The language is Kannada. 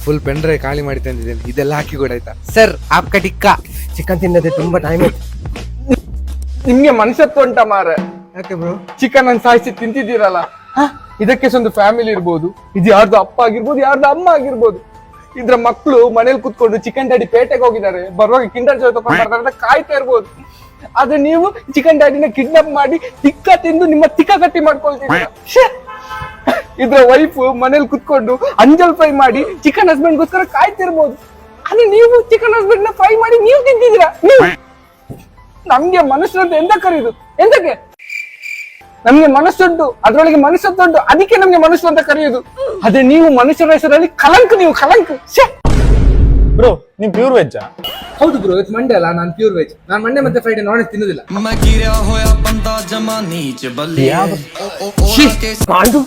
ಫುಲ್ ಪೆನ್ ಡ್ರೈವ್ ಖಾಲಿ ಮಾಡಿ ತಂದಿದ್ದೇನೆ, ಇದೆಲ್ಲ ಹಾಕಿ ಕೂಡ ಆಯ್ತಾ ಸರ್ ಆಪ್ಕ ಟಿಕ್ಕಾ ಚಿಕನ್ ತಿನ್ನದೆ ತುಂಬಾ ಟೈಮ್ ಆಯ್ತು. ನಿಮ್ಗೆ ಮನುಷ್ಯತ್ವ ಉಂಟ ಮಾರ? ಯಾಕೆ ಬ್ರೋ? ಚಿಕನ್ ಅನ್ನು ಸಾಯಿಸಿ ತಿಂತಿದ್ದೀರಲ್ಲ, ಇದಕ್ಕೆ ಒಂದು ಫ್ಯಾಮಿಲಿ ಇರ್ಬೋದು, ಇದು ಯಾರ್ದು ಅಪ್ಪ ಆಗಿರ್ಬೋದು, ಯಾರ್ದು ಅಮ್ಮ ಆಗಿರ್ಬೋದು. ಇದ್ರ ಮಕ್ಕಳು ಮನೇಲಿ ಕುತ್ಕೊಂಡು ಚಿಕನ್ ಡ್ಯಾಡಿ ಪೇಟೆಗೆ ಹೋಗಿದ್ದಾರೆ, ಬರುವಾಗ ಕಿಂಡರ್ ಜಾಯ್ ತಗೊಂಡ್ ಬರ್ತಾರೆ ಅಂತ ಕಾಯ್ತಾ ಇರ್ಬೋದು. ಆದ್ರೆ ನೀವು ಚಿಕನ್ ಡ್ಯಾಡಿನ ಕಿಡ್ನಾಪ್ ಮಾಡಿ ತಿಕ್ಕ ತಿಂದು ನಿಮ್ಮ ತಿಕ್ಕ ಗಟ್ಟಿ ಮಾಡ್ಕೊಳ್ತೀರಾ. ಇದ್ರ ವೈಫ್ ಮನೇಲಿ ಕುತ್ಕೊಂಡು ಅಂಜಲ್ ಫ್ರೈ ಮಾಡಿ ಚಿಕನ್ ಹಸ್ಬೆಂಡ್ ಗೋಸ್ಕರ ಕಾಯ್ತಿರ್ಬೋದು. ಆದ್ರೆ ನೀವು ಚಿಕನ್ ಹಸ್ಬೆಂಡ್ ನ ಫ್ರೈ ಮಾಡಿ ನೀವು ತಿಂತಿದ್ದೀರಾ. ನೀವು ನಮ್ಗೆ ಮನುಷ್ಯರು ಅಂತ ಎಂತ ಕರೀದು? ಎಂತಕ್ಕೆ? ನಮ್ಗೆ ಮನಸ್ಸುಂಟು, ಅದ್ರೊಳಗೆ ಮನುಷ್ಯತ್ವ, ಅದಕ್ಕೆ ನಮ್ಗೆ ಮನುಷ್ಯ ಅಂತ ಕರೆಯುದು. ಅದೇ ನೀವು ಮನುಷ್ಯರ ಹೆಸರಲ್ಲಿ ಕಲಂಕ, ನೀವು ಕಲಂಕ. ಬ್ರೋ ನೀವ್ ಪ್ಯೂರ್ ವೆಜ್? ಹೌದು ಬ್ರೋ, ಇವತ್ತು ಮಂಡೇ ಅಲ್ಲ, ನಾನು ಪ್ಯೂರ್ ವೆಜ್. ನಾನು ಮಂಡೇ ಮತ್ತೆ ಫ್ರೈಡೆ ನಾನ್ ವೆಜ್ ತಿನ್ನುದಿಲ್ಲ. ಅದು